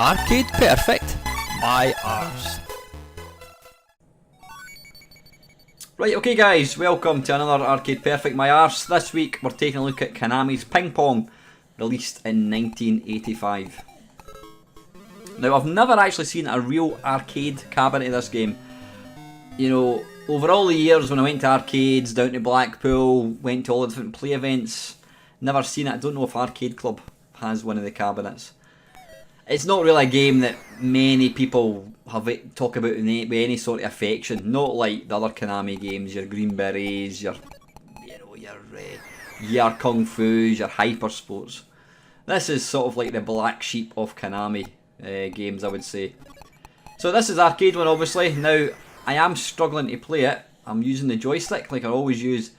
Arcade Perfect by Arse. Right, okay guys, welcome to another Arcade Perfect by Arse. This week we're taking a look at Konami's Pong, released in 1985. Now I've never actually seen a real arcade cabinet of this game. You know, over all the years when I went to arcades, down to Blackpool, went to all the different play events, never seen it. I don't know if Arcade Club has one of the cabinets. It's not really a game that many people talk about with any sort of affection. Not like the other Konami games, your Green Berets, your Kung Fu's, your Hyper Sports. This is sort of like the black sheep of Konami games, I would say. So this is arcade one, obviously. Now I am struggling to play it. I'm using the joystick like I always use,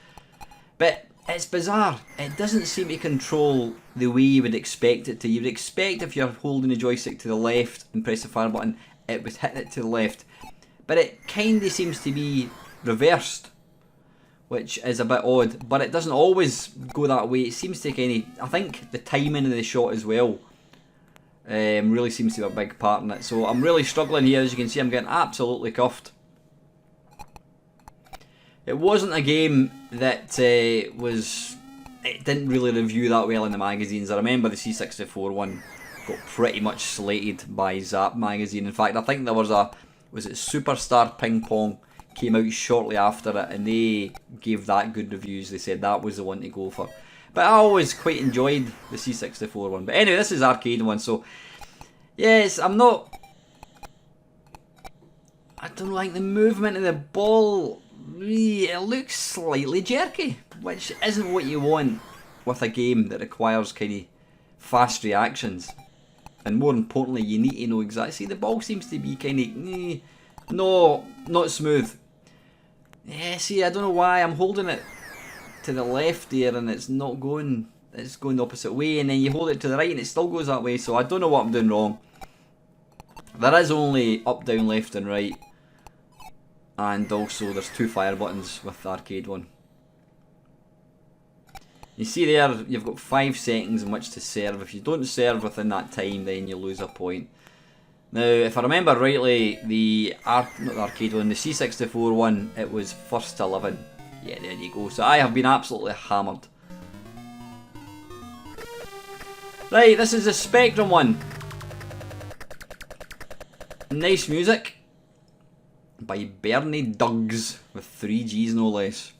but it's bizarre. It doesn't seem to control the way you would expect it to. You would expect if you're holding the joystick to the left and press the fire button, it would hit it to the left. But it kind of seems to be reversed, which is a bit odd. But it doesn't always go that way. It seems to kind of, I think the timing of the shot as well really seems to be a big part in it. So I'm really struggling here. As you can see, I'm getting absolutely cuffed. It wasn't a game that it didn't really review that well in the magazines. I remember the C64 one got pretty much slated by Zap magazine. In fact, I think there was it Superstar Ping Pong came out shortly after it, and they gave that good reviews. They said that was the one to go for. But I always quite enjoyed the C64 one. But anyway, this is arcade one, so yes, I don't like the movement of the ball. It looks slightly jerky, which isn't what you want with a game that requires kind of fast reactions. And more importantly, you need to know exactly. See, the ball seems to be kind of not smooth. Yeah, see, I don't know why I'm holding it to the left here and it's not going. It's going the opposite way, and then you hold it to the right and it still goes that way. So I don't know what I'm doing wrong. There is only up, down, left, and right. And also there's two fire buttons with the arcade one. You see there, you've got 5 seconds in which to serve. If you don't serve within that time, then you lose a point. Now, if I remember rightly, not the arcade one, the C64 one, it was first to 11. Yeah, there you go. So I have been absolutely hammered. Right, this is the Spectrum one. Nice music by Bernie Duggs with 3 G's no less.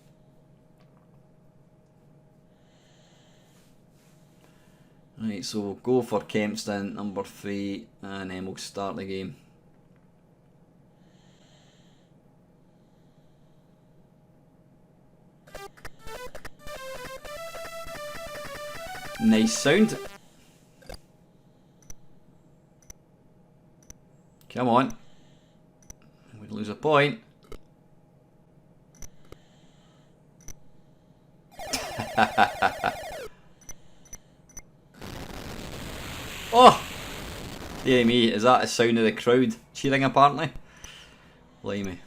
Right, so we'll go for Kempston, number 3, and then we'll start the game. Nice sound. Come on. We'd lose a point. Oh! Dear me, is that the sound of the crowd cheering apparently? Blimey.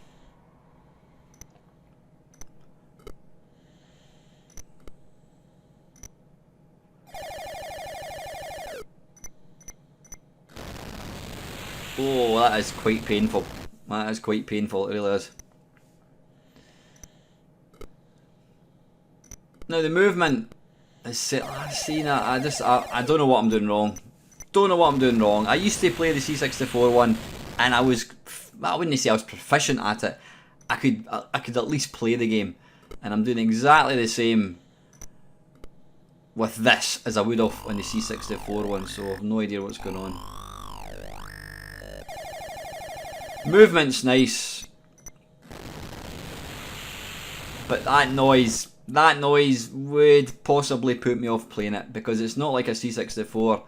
Oh, that is quite painful. That is quite painful, it really is. Now the movement is, I've seen that, I don't know what I'm doing wrong. Don't know what I'm doing wrong. I used to play the C64 one, and I wouldn't say I was proficient at it. I could at least play the game, and I'm doing exactly the same with this as I would have on the C64 one, so I have no idea what's going on. Movement's nice, but that noise would possibly put me off playing it, because it's not like a C64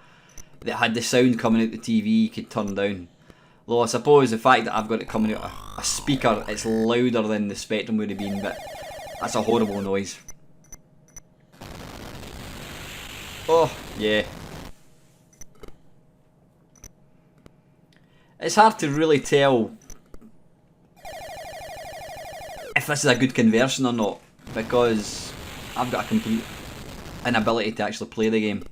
that had the sound coming out the TV you could turn down. Though I suppose the fact that I've got it coming out a speaker, it's louder than the Spectrum would have been, but that's a horrible noise. Oh, yeah. It's hard to really tell if this is a good conversion or not, because I've got a complete inability to actually play the game.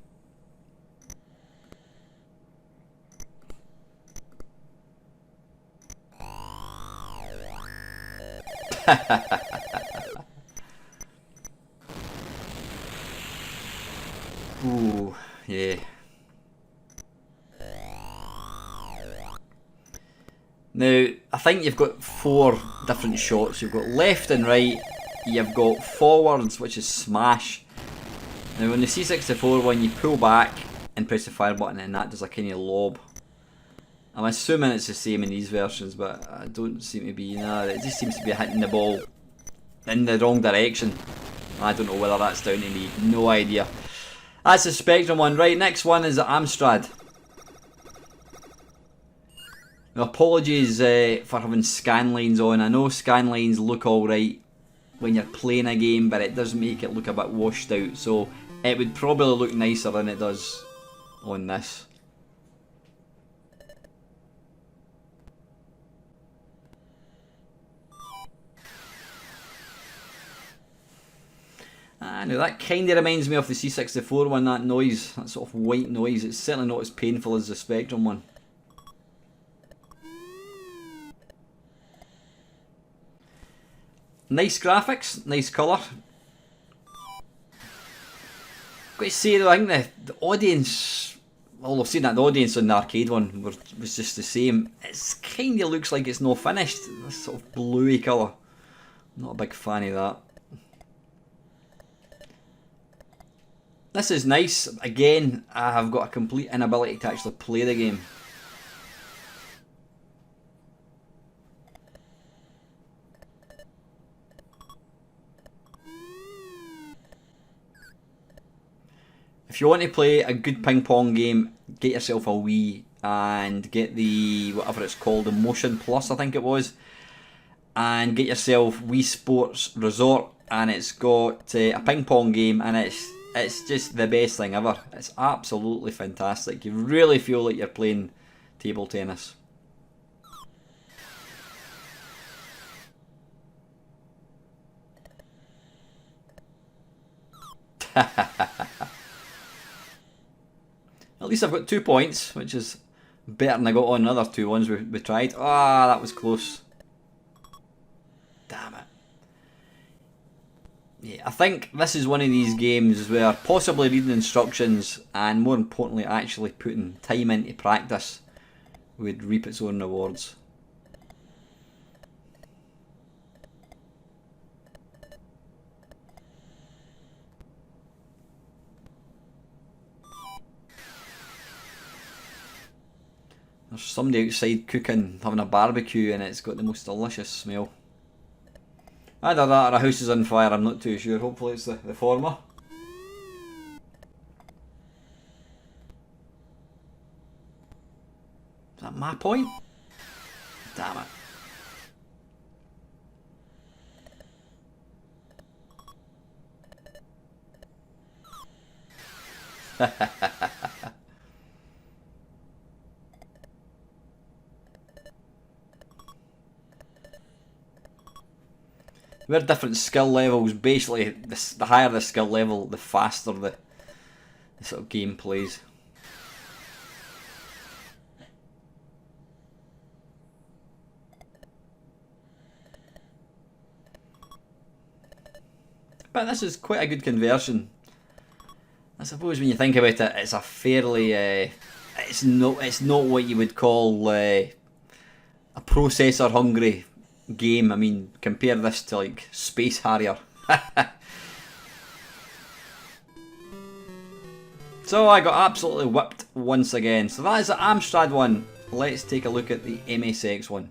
Ooh, yeah. Now, I think you've got 4 different shots. You've got left and right. You've got forwards, which is smash. Now, on the C64 one, you pull back and press the fire button, and that does a kind of lob. I'm assuming it's the same in these versions, but I don't seem to be. Nah, it just seems to be hitting the ball in the wrong direction. I don't know whether that's down to me. No idea. That's the Spectrum one. Right, next one is the Amstrad. Now, apologies for having scan lines on. I know scan lines look alright when you're playing a game, but it does make it look a bit washed out. So it would probably look nicer than it does on this. Now that kind of reminds me of the C64 one, that noise, that sort of white noise. It's certainly not as painful as the Spectrum one. Nice graphics, nice colour. Got to say though, I think the audience, well, I've seen that the audience on the arcade one was just the same. It kind of looks like it's not finished, this sort of bluey colour. Not a big fan of that. This is nice. Again, I have got a complete inability to actually play the game. If you want to play a good ping pong game, get yourself a Wii and get the, whatever it's called, the Motion Plus I think it was, and get yourself Wii Sports Resort, and it's got a ping pong game, and it's just the best thing ever. It's absolutely fantastic. You really feel like you're playing table tennis. At least I've got 2 points, which is better than I got on the other 2 ones we tried. Ah, that was close. Damn it. Yeah, I think this is one of these games where possibly reading instructions and more importantly actually putting time into practice would reap its own rewards. There's somebody outside cooking, having a barbecue, and it's got the most delicious smell. Either that or a house is on fire, I'm not too sure. Hopefully it's the former. Is that my point? Damn it. We're different skill levels. Basically, the higher the skill level, the faster the sort of game plays. But this is quite a good conversion. I suppose when you think about it, it's a fairly it's not what you would call a processor hungry game. I mean, compare this to like Space Harrier. So I got absolutely whipped once again. So that is the Amstrad one. Let's take a look at the MSX one.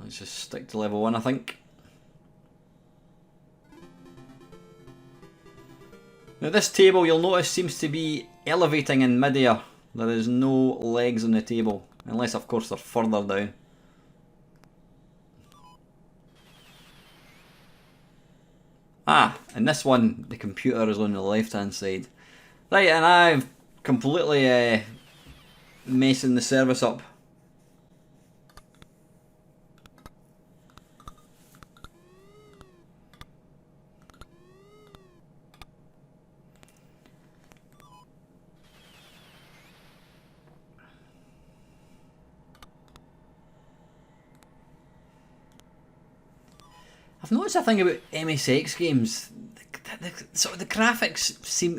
Let's just stick to level 1, I think. Now this table, you'll notice, seems to be elevating in midair. There is no legs on the table, unless of course they're further down. Ah, and this one, the computer is on the left hand side. Right, and I'm completely messing the service up. I've noticed a thing about MSX games. Sort of the graphics seem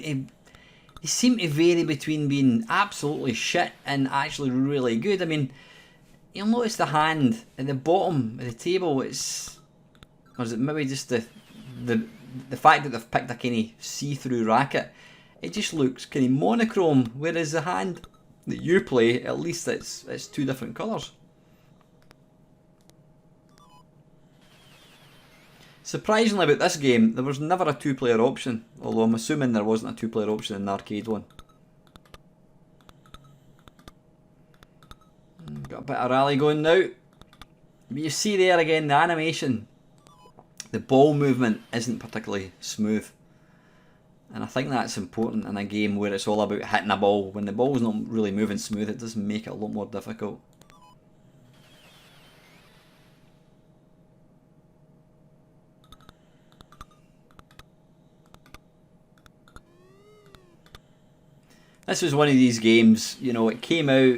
to vary between being absolutely shit and actually really good. I mean, you'll notice the hand at the bottom of the table. Or is it maybe just the fact that they've picked a kind of see-through racket? It just looks kind of monochrome. Whereas the hand that you play, at least it's two different colours. Surprisingly about this game, there was never a two-player option, although I'm assuming there wasn't a two-player option in the arcade one. Got a bit of rally going now. But you see there again, the animation, the ball movement isn't particularly smooth. And I think that's important in a game where it's all about hitting a ball. When the ball's not really moving smooth, it does make it a lot more difficult. This was one of these games, you know, it came out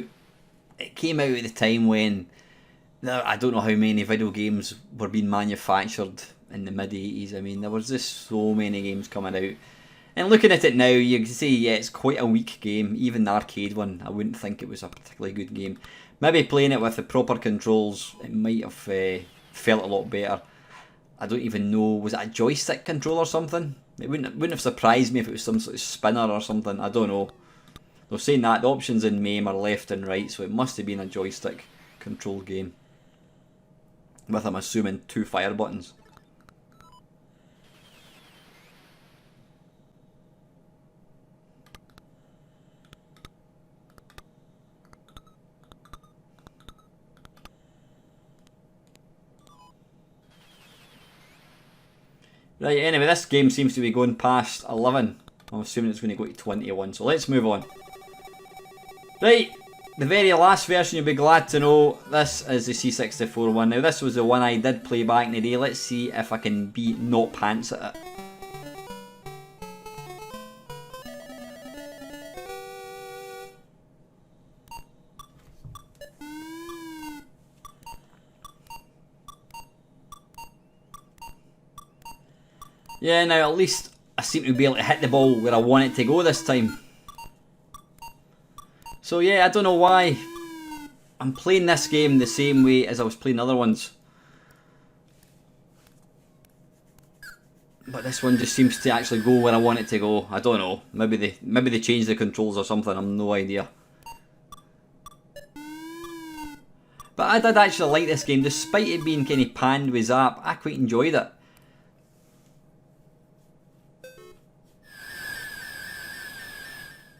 at the time when I don't know how many video games were being manufactured in the mid-80s. I mean, there was just so many games coming out. And looking at it now, you can see, yeah, it's quite a weak game. Even the arcade one, I wouldn't think it was a particularly good game. Maybe playing it with the proper controls, it might have felt a lot better. I don't even know, was it a joystick control or something? It wouldn't have surprised me if it was some sort of spinner or something, I don't know. They're saying that the options in MAME are left and right, so it must have been a joystick control game. With, I'm assuming, 2 fire buttons. Right, anyway, this game seems to be going past 11. I'm assuming it's going to go to 21, so let's move on. Right, the very last version, you'll be glad to know, this is the C64 one. Now this was the one I did play back in the day. Let's see if I can beat not pants at it. Yeah, now at least I seem to be able to hit the ball where I want it to go this time. So yeah, I don't know why I'm playing this game the same way as I was playing other ones. But this one just seems to actually go where I want it to go. I don't know. Maybe they changed the controls or something, I've no idea. But I did actually like this game, despite it being kind of panned with Zap. I quite enjoyed it.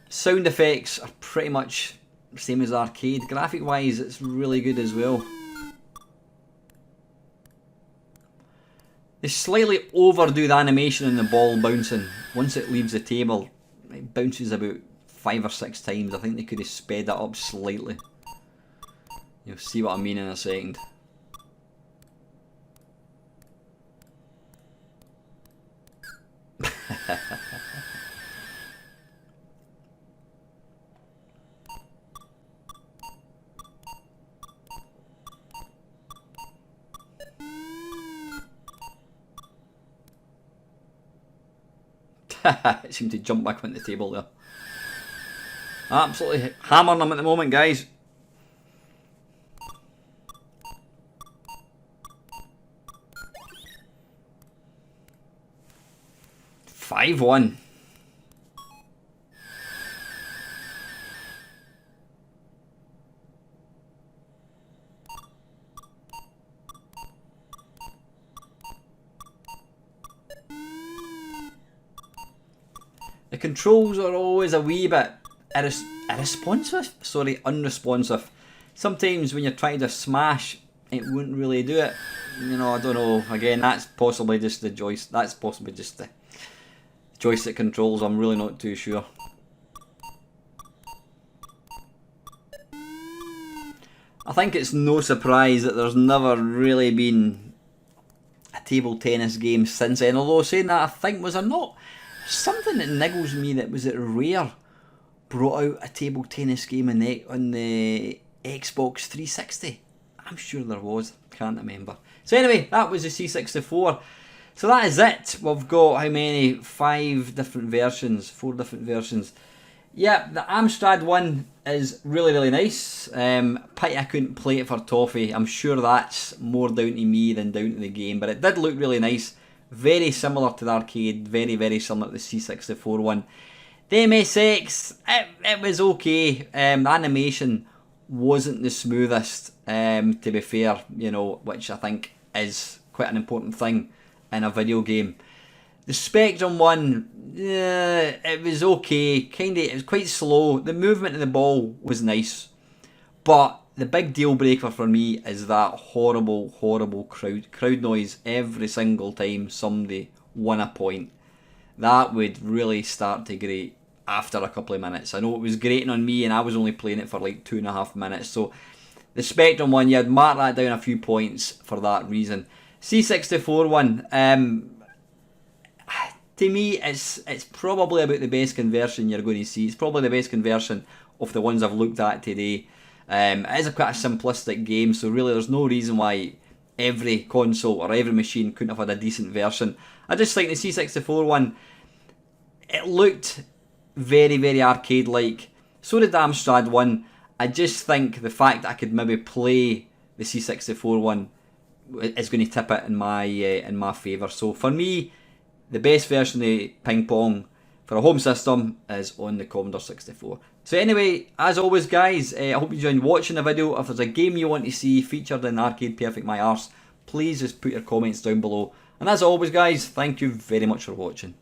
Sound effects are pretty much the same as arcade. Graphic wise, it's really good as well. They slightly overdo the animation in the ball bouncing. Once it leaves the table, it bounces about 5 or 6 times. I think they could have sped that up slightly. You'll see what I mean in a second. It seemed to jump back on the table there. Absolutely hammering them at the moment, guys. Five 1. The controls are always a wee bit irresponsive? Sorry, unresponsive. Sometimes when you're trying to smash, it wouldn't really do it. You know, I don't know. Again, that's possibly just the joystick controls. I'm really not too sure. I think it's no surprise that there's never really been a table tennis game since then. Although saying that, I think, was there not something that niggles me that was it Rare brought out a table tennis game on the Xbox 360? I'm sure there was, can't remember. So anyway, that was the C64. So that is it. We've got how many? 5 different versions, 4 different versions. Yeah, the Amstrad one is really, really nice. Pity I couldn't play it for Toffee. I'm sure that's more down to me than down to the game, but it did look really nice. Very similar to the arcade, very, very similar to the C64 one. The MSX, it was okay. The animation wasn't the smoothest, to be fair, you know, which I think is quite an important thing in a video game. The Spectrum one, it was okay. It was quite slow. The movement of the ball was nice. But the big deal breaker for me is that horrible, horrible crowd noise every single time somebody won a point. That would really start to grate after a couple of minutes. I know it was grating on me and I was only playing it for like 2.5 minutes. So the Spectrum one, yeah, I'd mark that down a few points for that reason. C64 one, to me, it's probably about the best conversion you're going to see. It's probably the best conversion of the ones I've looked at today. It is quite a simplistic game, so really there's no reason why every console or every machine couldn't have had a decent version. I just think the C64 one, it looked very, very arcade-like. So did the Amstrad one. I just think the fact that I could maybe play the C64 one is going to tip it in my favour. So for me, the best version of Ping Pong for a home system is on the Commodore 64. So anyway, as always guys, I hope you enjoyed watching the video. If there's a game you want to see featured in Arcade Perfect My Arse, please just put your comments down below. And as always guys, thank you very much for watching.